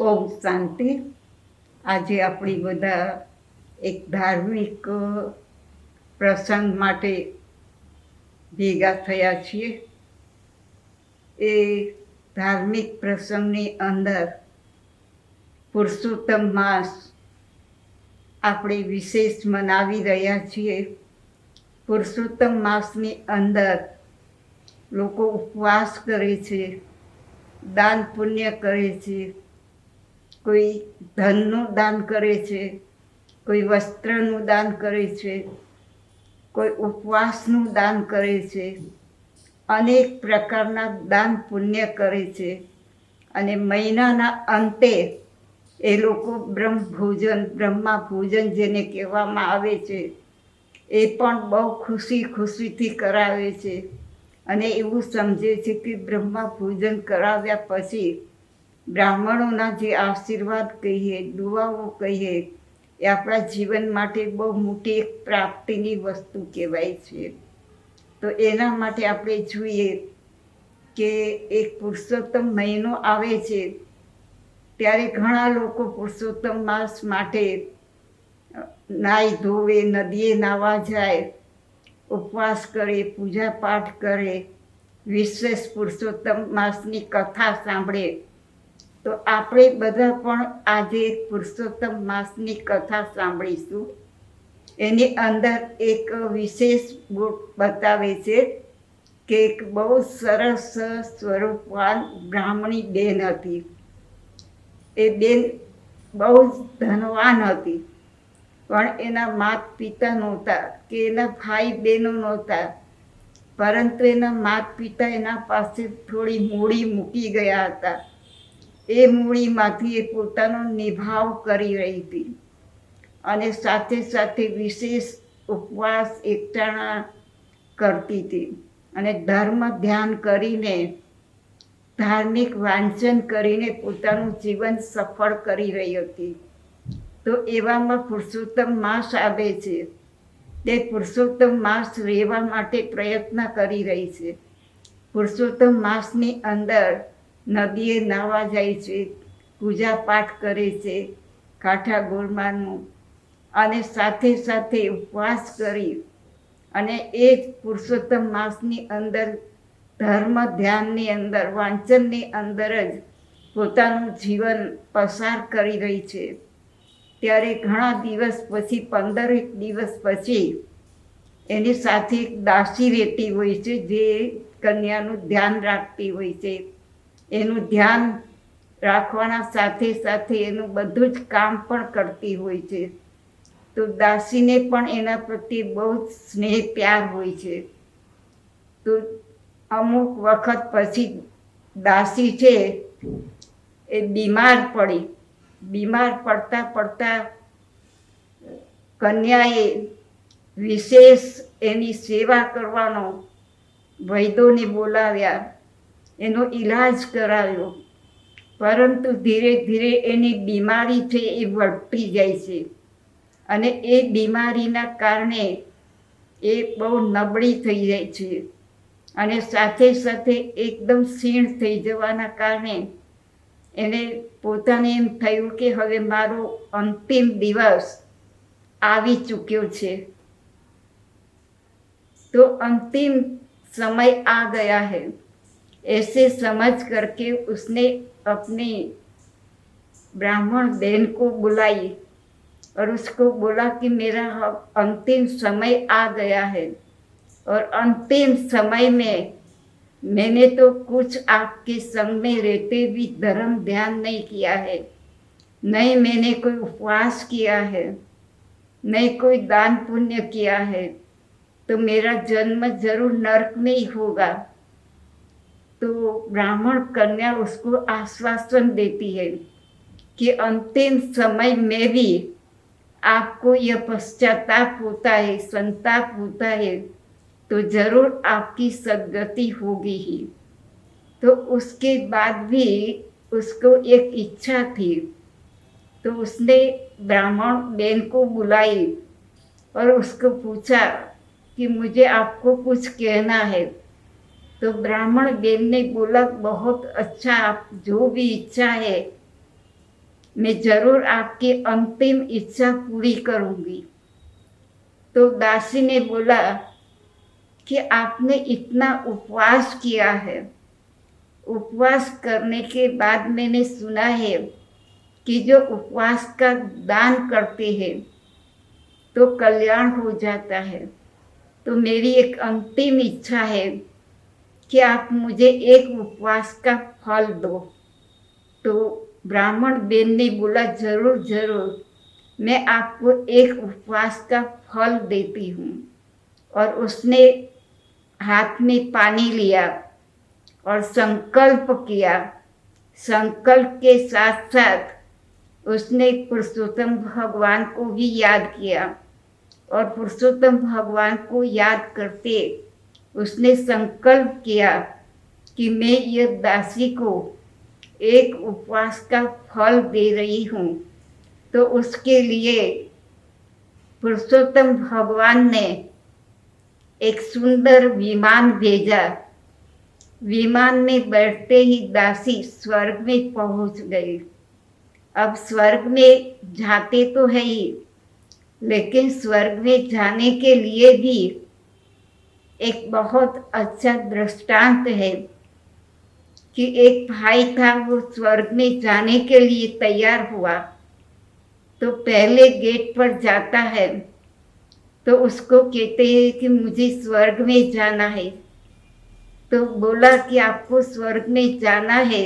ઓમ શાંતિ. આજે આપણી બધા એક ધાર્મિક પ્રસંગ માટે ભેગા થયા છીએ. એ ધાર્મિક પ્રસંગની અંદર પુરુષોત્તમ માસ આપણે વિશેષ મનાવી રહ્યા છીએ. પુરુષોત્તમ માસની અંદર લોકો ઉપવાસ કરે છે, દાન પુણ્ય કરે છે, કોઈ ધનનું દાન કરે છે, કોઈ વસ્ત્રનું દાન કરે છે, કોઈ ઉપવાસનું દાન કરે છે, અનેક પ્રકારના દાન પુણ્ય કરે છે. અને મહિનાના અંતે એ લોકો બ્રહ્મા ભોજન જેને કહેવામાં આવે છે એ પણ બહુ ખુશીથી કરાવે છે. અને એવું સમજે છે કે બ્રહ્મા ભોજન કરાવ્યા પછી બ્રાહ્મણોના જે આશીર્વાદ કહીએ, દુઆઓ કહીએ, એ આપણા જીવન માટે બહુ મોટી એક પ્રાપ્તિની વસ્તુ કહેવાય છે. તો એના માટે આપણે જોઈએ કે એક પુરુષોત્તમ મહિનો આવે છે ત્યારે ઘણા લોકો પુરુષોત્તમ માસ માટે નાહી ધોવે, નદીએ નાહવા જાય, ઉપવાસ કરે, પૂજા પાઠ કરે, વિશેષ પુરુષોત્તમ માસની કથા સાંભળે. તો આપણે બધા પણ આજે પુરુષોત્તમ માસની કથા સાંભળીશું. એની અંદર એક વિશેષ બતાવે છે કે એક બહુ સરસ સ્વરૂપવાન બ્રાહ્મણી બેન હતી. એ બેન બહુ જ ધનવાન હતી, પણ એના માતા પિતા નહોતા કે એના ભાઈ બહેનો નહોતા, પરંતુ એના માતા પિતા એના પાસે થોડી મૂડી મૂકી ગયા હતા. એ મૂડીમાંથી એ પોતાનો નિભાવ કરી રહી હતી અને સાથે સાથે વિશેષ ઉપવાસ એકટાણા કરતી હતી અને ધર્મ ધ્યાન કરીને, ધાર્મિક વાંચન કરીને પોતાનું જીવન સફળ કરી રહી હતી. તો એવામાં પુરુષોત્તમ માસ આવે છે. તે પુરુષોત્તમ માસ રહેવા માટે પ્રયત્ન કરી રહી છે. પુરુષોત્તમ માસની અંદર નદીએ નાહવા જાય છે, પૂજા પાઠ કરે છે, કાંઠા ગોરમાનું, અને સાથે સાથે ઉપવાસ કરી અને એ જ પુરુષોત્તમ માસની અંદર ધર્મ ધ્યાનની અંદર, વાંચનની અંદર જ પોતાનું જીવન પસાર કરી રહી છે. ત્યારે ઘણા દિવસ પછી, 15 દિવસ પછી એની સાથે એક દાસી રહેતી હોય છે જે કન્યાનું ધ્યાન રાખતી હોય છે. એનું ધ્યાન રાખવાના સાથે સાથે એનું બધું જ કામ પણ કરતી હોય છે. તો દાસીને પણ એના પ્રત્યે બહુ જ સ્નેહ પ્યાર હોય છે. તો અમુક વખત પછી દાસી છે એ બીમાર પડી. બીમાર પડતા કન્યાએ વિશેષ એની સેવા કરવાનો વૈદોને બોલાવ્યા, એનો ઈલાજ કરાવ્યો, પરંતુ ધીરે ધીરે એની બીમારી છે એ વધતી જાય છે અને એ બીમારીના કારણે એ બહુ નબળી થઈ જાય છે અને સાથે સાથે એકદમ ક્ષીણ થઈ જવાના કારણે એને પોતાને એમ થયું કે હવે મારો અંતિમ દિવસ આવી ચૂક્યો છે. तो अंतिम समय आ गया है. ऐसे समझ करके उसने अपनी ब्राह्मण बहन को बुलाई और उसको बोला कि मेरा अंतिम समय आ गया है और अंतिम समय में मैंने तो कुछ आपके संग में रहते भी धर्म ध्यान नहीं किया है, नहीं मैंने कोई उपवास किया है, नहीं कोई दान पुण्य किया है, तो मेरा जन्म जरूर नरक में ही होगा. तो ब्राह्मण कन्या उसको आश्वासन देती है कि अंतिम समय में भी आपको यह पश्चाताप होता है, संताप होता है, तो जरूर आपकी सद्गति होगी ही. तो उसके बाद भी उसको एक इच्छा थी, तो उसने ब्राह्मण बहन को बुलाई और उसको पूछा कि मुझे आपको कुछ कहना है. तो ब्राह्मण बहन ने बोला बहुत अच्छा, आप जो भी इच्छा है मैं जरूर आपकी अंतिम इच्छा पूरी करूंगी। तो दासी ने बोला कि आपने इतना उपवास किया है, उपवास करने के बाद मैंने सुना है कि जो उपवास का दान करते हैं तो कल्याण हो जाता है। तो मेरी एक अंतिम इच्छा है कि आप मुझे एक उपवास का फल दो। तो ब्राह्मण बेन ने बोला, जरूर जरूर, मैं आपको एक उपवास का फल देती हूँ। और उसने हाथ में पानी लिया और संकल्प किया। संकल्प के साथ साथ उसने पुरुषोत्तम भगवान को भी याद किया और पुरुषोत्तम भगवान को याद करते उसने संकल्प किया कि मैं ये दासी को एक उपवास का फल दे रही हूँ। तो उसके लिए पुरुषोत्तम भगवान ने एक सुंदर विमान भेजा। विमान में बैठते ही दासी स्वर्ग में पहुंच गई। अब स्वर्ग में जाते तो है ही, लेकिन स्वर्ग में जाने के लिए भी एक बहुत अच्छा दृष्टांत है कि एक भाई था, वो स्वर्ग में जाने के लिए तैयार हुआ। तो पहले गेट पर जाता है तो उसको कहते हैं कि मुझे स्वर्ग में जाना है। तो बोला कि आपको स्वर्ग में जाना है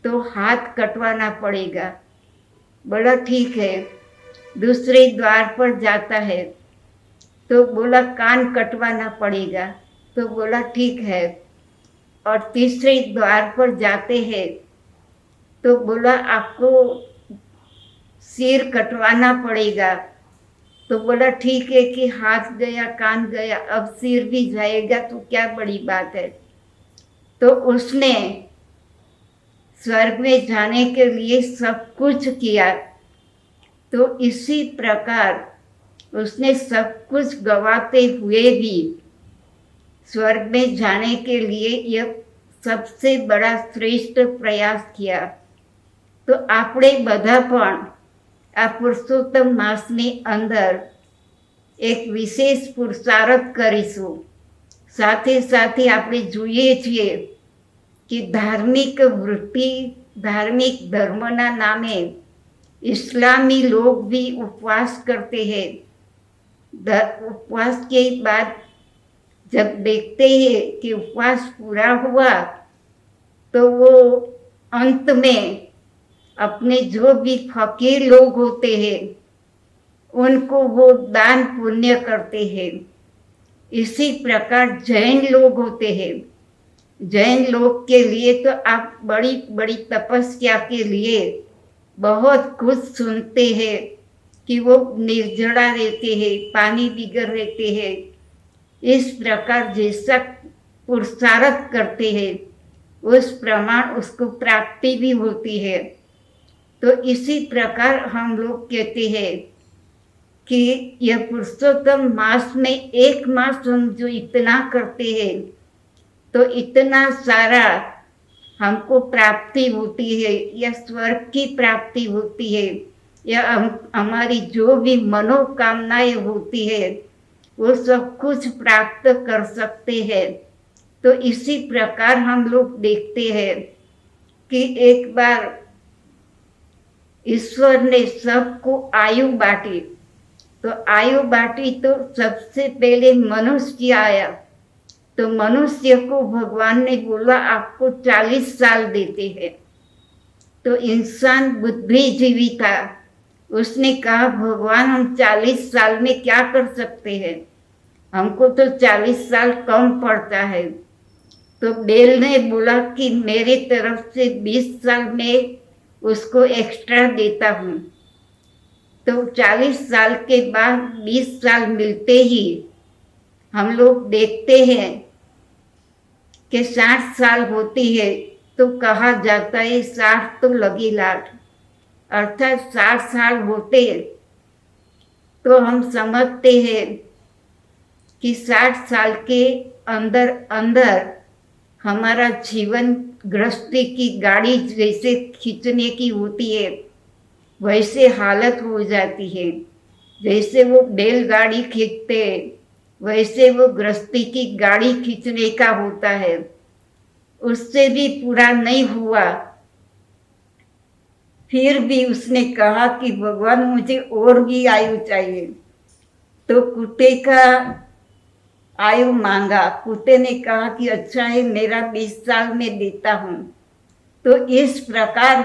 तो हाथ कटवाना पड़ेगा। बोला ठीक है। दूसरे द्वार पर जाता है तो बोला कान कटवाना पड़ेगा। तो बोला ठीक है। और तीसरे द्वार पर जाते हैं तो बोला आपको सिर कटवाना पड़ेगा। तो बोला ठीक है कि हाथ गया कान गया, अब सिर भी जाएगा तो क्या बड़ी बात है। तो उसने स्वर्ग में जाने के लिए सब कुछ किया। तो इसी प्रकार उसने सब कुछ गवाते हुए भी स्वर्ग में जाने के लिए यह सबसे बड़ा श्रेष्ठ प्रयास किया। तो આપણે બધા પણ આ પુરુષોત્તમ માસની અંદર એક વિશેષ પુરુષાર્થ કરીશું। સાથે સાથે આપણે જોઈએ છીએ કે ધાર્મિક વૃત્તિ, धार्मिक धर्मના નામે इस्लामी लोग भी उपवास करते हैं। उपवास के बाद जब देखते हैं कि उपवास पूरा हुआ तो वो अंत में अपने जो भी फकीर लोग होते हैं उनको वो दान पुण्य करते हैं। इसी प्रकार जैन लोग होते हैं। जैन लोग के लिए तो आप बड़ी बड़ी तपस्या के लिए बहुत कुछ सुनते हैं कि वो निर्जला रहते हैं, पानी बिगर रहते हैं। इस प्रकार जैसा पुरुषार्थ करते हैं उस प्रमाण उसको प्राप्ति भी होती है। तो इसी प्रकार हम लोग कहते हैं कि यह पुरुषोत्तम मास में एक मास हम जो इतना करते हैं तो इतना सारा हमको प्राप्ति होती है, या स्वर्ग की प्राप्ति होती है, या हमारी जो भी मनोकामनाएं होती है वो सब कुछ प्राप्त कर सकते हैं। तो इसी प्रकार हम लोग देखते हैं कि एक बार ईश्वर ने सबको आयु बांटी। तो आयु बांटी तो सबसे पहले मनुष्य आया। तो मनुष्य को भगवान ने बोला आपको 40 साल देते हैं। तो इंसान बुद्धिजीवी था, उसने कहा भगवान हम 40 साल में क्या कर सकते हैं, हमको तो 40 साल कम पड़ता है। तो बेल ने बोला कि मेरे तरफ से 20 साल में उसको एक्स्ट्रा देता हूँ। तो 40 साल के बाद 20 साल मिलते ही हम लोग देखते हैं कि 60 साल होती है। तो कहा जाता है 60 तो लगी लाठ, अर्थात 60 साल होते तो हम समझते हैं कि 60 साल के अंदर अंदर हमारा जीवन गृहस्थी की गाड़ी जैसे खींचने की होती है वैसे हालत हो जाती है। जैसे वो बैलगाड़ी खींचते हैं वैसे वो गृहस्थी की गाड़ी खींचने का होता है। उससे भी पूरा नहीं हुआ, फिर भी उसने कहा कि भगवान मुझे और भी आयु चाहिए। तो कुत्ते का आयु मांगा। कुत्ते ने कहा कि अच्छा है, मेरा 20 साल में देता हूँ। तो इस प्रकार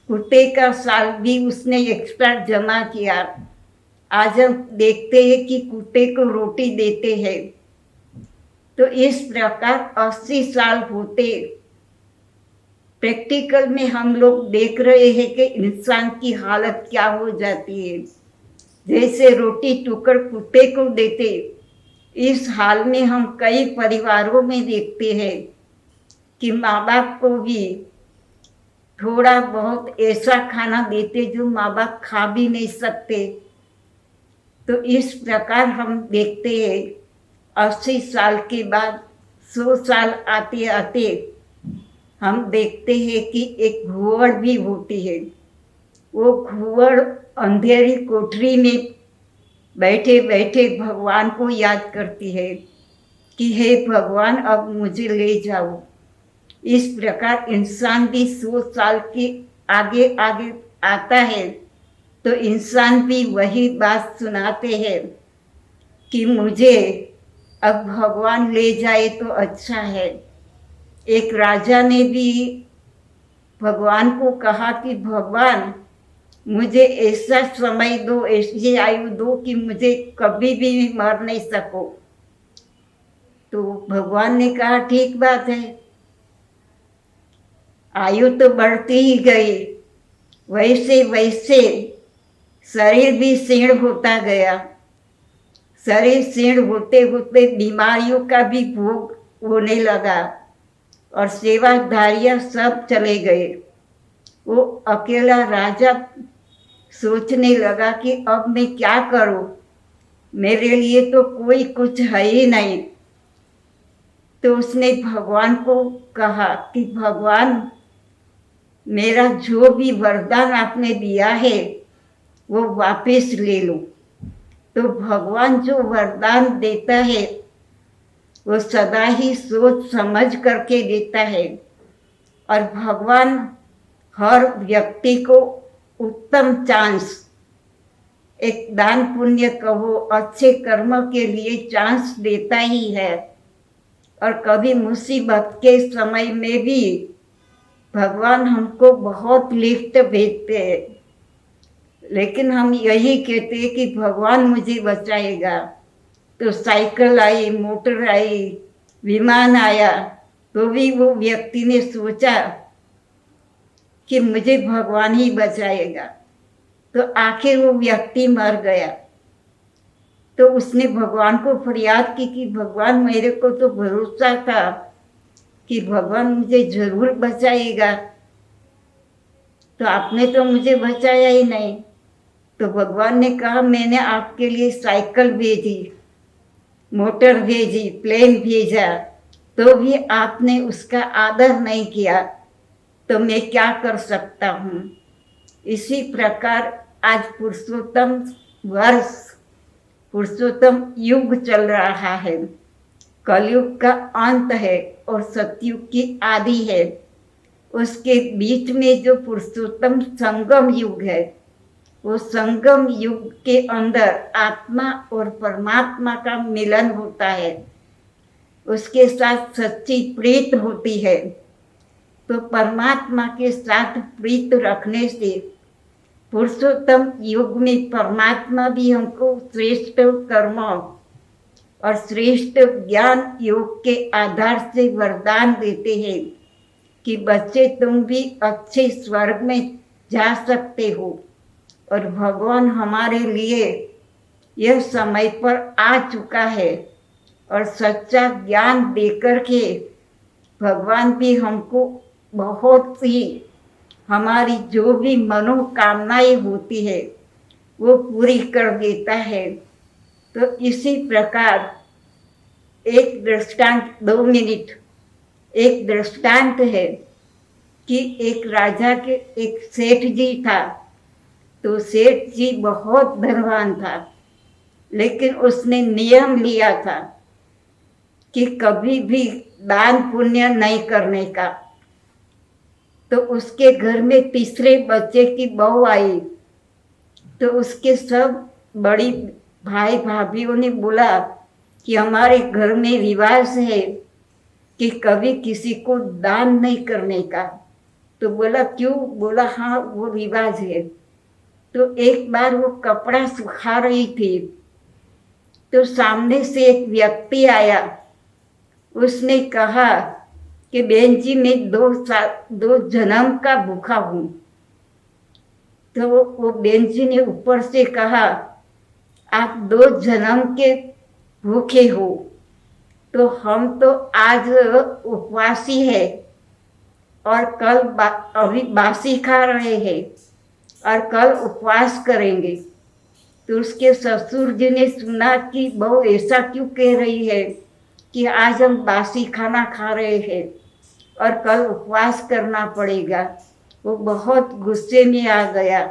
कुत्ते का साल भी उसने एक्स्ट्रा जमा किया। आज हम देखते हैं कि कुत्ते को रोटी देते हैं। तो इस प्रकार 80 साल होते प्रैक्टिकल में हम लोग देख रहे हैं कि इंसान की हालत क्या हो जाती है। जैसे रोटी टुकड़ कुत्ते को देते, इस हाल में हम कई परिवारों में देखते हैं कि माँ बाप को भी थोड़ा बहुत ऐसा खाना देते जो माँ बाप खा भी नहीं सकते। तो इस प्रकार हम देखते हैं 80 साल के बाद 100 साल आते आते हम देखते हैं कि एक घुवड़ भी होती है। वो घुवड़ अंधेरी कोठरी में बैठे बैठे भगवान को याद करती है कि हे भगवान, अब मुझे ले जाओ। इस प्रकार इंसान भी 100 साल के आगे आगे आता है तो इंसान भी वही बात सुनाते हैं कि मुझे अब भगवान ले जाए तो अच्छा है। एक राजा ने भी भगवान को कहा कि भगवान, मुझे ऐसा समय दो, ऐसी आयु दो कि मुझे कभी भी मर नहीं सको। तो भगवान ने कहा ठीक बात है। आयु तो बढ़ती ही गई, वैसे वैसे शरीर भी क्षीण होता गया। शरीर क्षीण होते होते बीमारियों का भी भोग होने लगा और सेवाधारियाँ सब चले गए। वो अकेला राजा सोचने लगा कि अब मैं क्या करूं, मेरे लिए तो कोई कुछ है ही नहीं। तो उसने भगवान को कहा कि भगवान, मेरा जो भी वरदान आपने दिया है वो वापस ले लो। तो भगवान जो वरदान देता है वो सदा ही सोच समझ करके देता है। और भगवान हर व्यक्ति को उत्तम चांस, एक दान पुण्य कहो, अच्छे कर्म के लिए चांस देता ही है। और कभी मुसीबत के समय में भी भगवान हमको बहुत लिफ्ट भेजते हैं, लेकिन हम यही कहते हैं कि भगवान मुझे बचाएगा। तो साइकिल आई, मोटर आई, विमान आया, तो भी वो व्यक्ति ने सोचा कि मुझे भगवान ही बचाएगा। तो आखिर वो व्यक्ति मर गया। तो उसने भगवान को फरियाद की कि भगवान, मेरे को तो भरोसा था कि भगवान मुझे जरूर बचाएगा, तो आपने तो मुझे बचाया ही नहीं। तो भगवान ने कहा, मैंने आपके लिए साइकिल भेजी, मोटर भेजी, प्लेन भेजा, तो भी आपने उसका आदर नहीं किया, तो मैं क्या कर सकता हूँ। इसी प्रकार आज पुरुषोत्तम वर्ष, पुरुषोत्तम युग चल रहा है। कलयुग का अंत है और सतयुग की आदि है। उसके बीच में जो पुरुषोत्तम संगम युग है, वो संगम युग के अंदर आत्मा और परमात्मा का मिलन होता है, उसके साथ सच्ची प्रीत होती है। तो परमात्मा के साथ प्रीत रखने से पुरुषोत्तम युग में परमात्मा भी हमको श्रेष्ठ कर्म और श्रेष्ठ ज्ञान योग के आधार से वरदान देते हैं कि बच्चे, तुम भी अच्छे स्वर्ग में जा सकते हो। और भगवान हमारे लिए यह समय पर आ चुका है और सच्चा ज्ञान देकर के भगवान भी हमको बहुत ही हमारी जो भी मनोकामनाएं होती है वो पूरी कर देता है। तो इसी प्रकार एक दृष्टांत 2 मिनट, एक दृष्टांत है कि एक राजा के एक सेठ जी था। तो सेठ जी बहुत धनवान था, लेकिन उसने नियम लिया था कि कभी भी दान पुण्य नहीं करने का। तो उसके घर में तीसरे बच्चे की बहू आई, तो उसके सब बड़ी भाई भाभीओं ने बोला कि हमारे घर में रिवाज है कि कभी किसी को दान नहीं करने का। तो बोला क्यों? बोला हाँ वो रिवाज है। तो एक बार वो कपड़ा सुखा रही थी, तो सामने से एक व्यक्ति आया। उसने कहा कि बहन जी मैं 2 जन्म का भूखा हूँ। तो वो बहन जी ने ऊपर से कहा आप 2 जन्म के भूखे हो, तो हम तो आज उपवासी है और कल अभी बासी खा रहे हैं और कल उपवास करेंगे। तो उसके ससुर जी ने सुना कि बहू ऐसा क्यों कह रही है कि आज हम बासी खाना खा रहे हैं और कल उपवास करना पड़ेगा। वो बहुत गुस्से में आ गया,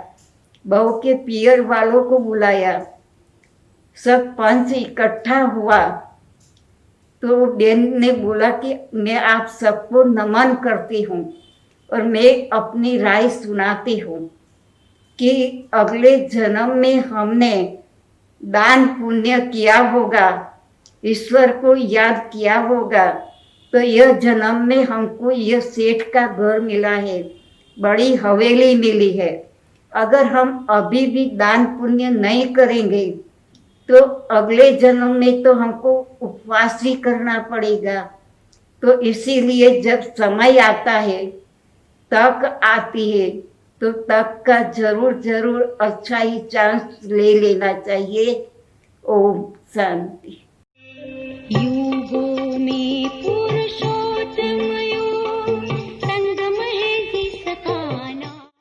बहू के पियर वालों को बुलाया, सब पंच इकट्ठा हुआ। तो वो बहन ने बोला कि मैं आप सबको नमन करती हूँ और मैं अपनी राय सुनाती हूँ कि अगले जन्म में हमने दान पुण्य किया होगा, ईश्वर को याद किया होगा, तो यह जन्म में हमको यह सेठ का घर मिला है, बड़ी हवेली मिली है। अगर हम अभी भी दान पुण्य नहीं करेंगे तो अगले जन्म में तो हमको उपवास ही करना पड़ेगा। तो इसीलिए जब समय आता है, तक आती है, तो तक का जरूर जरूर अच्छा ही चांस ले लेना चाहिए। ओम शांति।